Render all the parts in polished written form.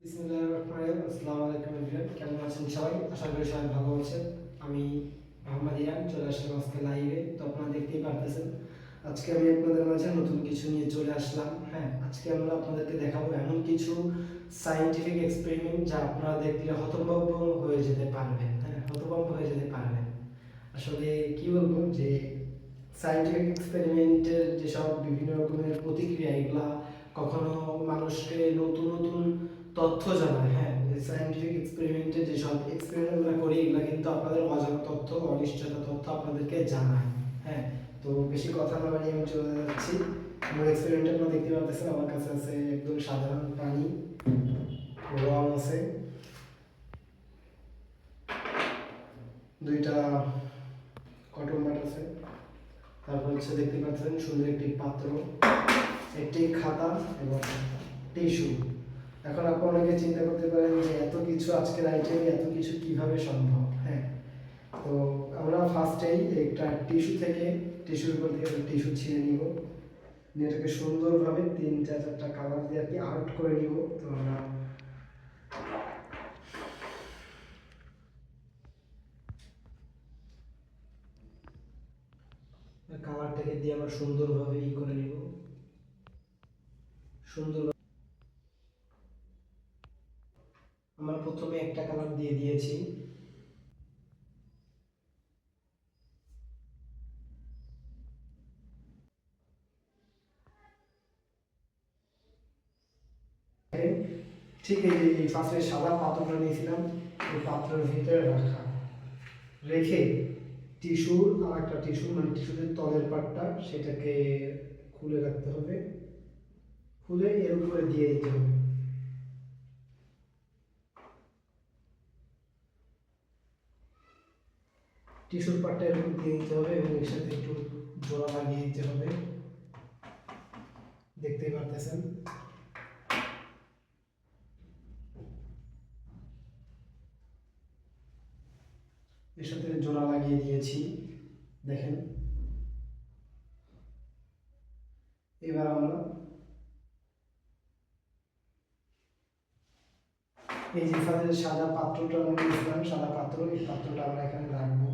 বিসমিল্লাহির রহমানির রহিম। আসসালামু আলাইকুম এভরিওয়ান, কেমন আছেন সবাই? আশা করি সবাই ভালো আছেন। আমি মোহাম্মদ ইরান চলে আসলাম আজকে লাইভে। তো আপনারা দেখতেই পারতেছেন আজকে আমি আপনাদের মাঝে নতুন কিছু নিয়ে চলে আসলাম। হ্যাঁ, আজকে আমরা আপনাদেরকে দেখাবো এমন কিছু সায়েন্টিফিক এক্সপেরিমেন্ট যা আপনারা দেখলে হতভম্ব হয়ে যেতে পারবেন। হ্যাঁ, হতভম্ব হয়ে যেতে পারবেন। আসলে কি বলবো যে সায়েন্টিফিক এক্সপেরিমেন্টের যেসব বিভিন্ন রকমের প্রতিক্রিয়া এগুলা কখনো মানুষকে নতুন নতুন তথ্য জানায়। হ্যাঁ, সায়েন্টিফিক এক্সপেরিমেন্টে যেসব এক্সপেরিমেন্টগুলো করি এগুলো কিন্তু আপনাদের অজানা তথ্য, অনিশ্চয়তা তথ্য আপনাদেরকে জানায়। হ্যাঁ, তো বেশি কথা না বাড়িয়ে আমি চলে যাচ্ছি। আমার এক্সপেরিমেন্ট আপনারা দেখতে পাচ্ছেন, আমার কাছে আছে একদম সাধারণ পানি, রং আছে, দুইটা কটন বাট আছে, তারপর হচ্ছে দেখতে পাচ্ছেন সুন্দর একটি পাত্র, একটি খাতা এবং টিস্যু। এখন আপনি অনেকে চিন্তা করতে পারেন যে এত কিছু আজকের আইটেমে এত কিছু কিভাবে সম্ভব। হ্যাঁ, তো আমরা ফার্স্টেই একটা টিস্যুর উপর থেকে একটা টিস্যু ছিঁড়ে নিব, নিয়ে এটাকে সুন্দরভাবে 3-4টা কালার দিয়ে আর কি আর্ট করে নিব। তো আমরা কালারটাকে দিয়ে আমরা সুন্দরভাবে করে নিব, সুন্দর। আমরা প্রথমে একটা কালার দিয়ে দিয়েছি, ঠিক এই ফার্স্টে সাদা পাত্রটা নিয়েছিলাম, ওই পাত্রের ভিতরে রেখে টিস্যুর আর একটা টিস্যু মানে টিস্যুদের তলের পাটটা সেটাকে খুলে রাখতে হবে, খুলে এর উপরে দিয়ে দিতে হবে। টিস্যুর পাটটা এরকম দিয়ে দিতে হবে এবং এর সাথে একটু জোড়া লাগিয়ে দিতে হবে, দেখতেই পারতেছেন। এর সাথে জোড়া লাগিয়ে দিয়েছি, দেখেন। এবার আমরা এই যে সাদা পাত্রটা আমরা নিয়েছিলাম, সাদা পাত্র, এই পাত্রটা আমরা এখানে রাখবো,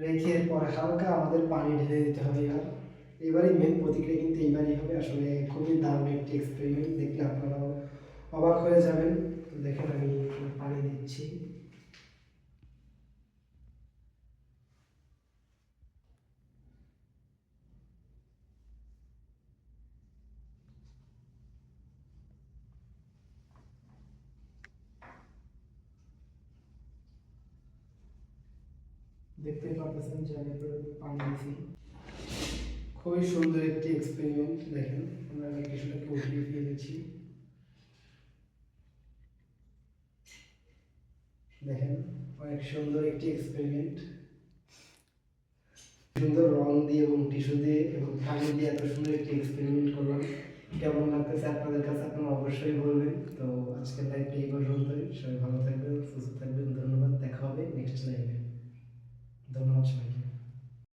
রেখে পরে হালকা আমাদের পানি ঢেলে দিতে হবে। এবারই মেন প্রতিক্রিয়া কিন্তু এইবারই হবে। আসলে খুবই দারুণ একটি এক্সপেরিমেন্ট, দেখলে আপনারাও অবাক হয়ে যাবেন। তো দেখেন আমি পানি দিচ্ছি, দেখতেই পারতেছেন যে আমি পানি দিচ্ছি। খুবই সুন্দর একটি এক্সপেরিমেন্ট, দেখেন আমরা কিছুটাকে উঠিয়ে ফেলেছি, দেখেন অনেক সুন্দর একটি এক্সপেরিমেন্ট। সুন্দর রং দিয়ে এবং টিস্যু দিয়ে এবং পানি দিয়ে এত সুন্দর একটি এক্সপেরিমেন্ট করলাম। কেমন লাগতেছে আপনাদের কাছে আপনারা অবশ্যই বলবেন। তো আজকের লাইভটা এই পর্যন্তই। সবাই ভালো থাকবেন, সুস্থ থাকবেন। ধন্যবাদ, দেখা হবে নেক্সট লাইভে। ধন্যবাদ সবাইকে।